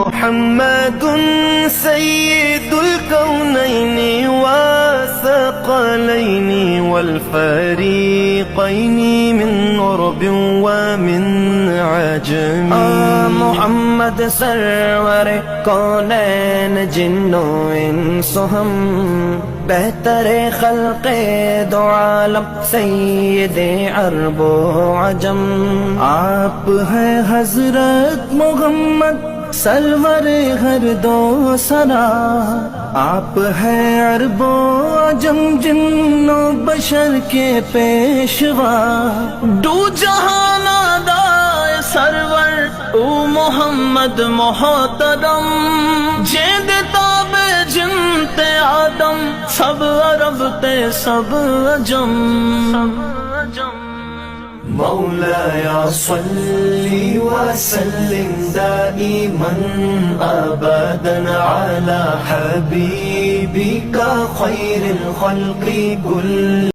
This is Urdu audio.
محمد سيد الكونين والثقلين والفريقين من عرب ومن عجم محمد سرور کونین جنو انس ہم بہتر خلق دو عالم سید عرب و عجم آپ ہیں حضرت محمد سرور ہر دو سرا آپ ہیں عرب و عجم جن و بشر کے پیشوا دو جہان دائے سرور او محمد محترم جیند تاب جنت آدم سب عرب تے سب عجم مولاي صل وسلم دائما أبدا على حبيبك خير الخلق كل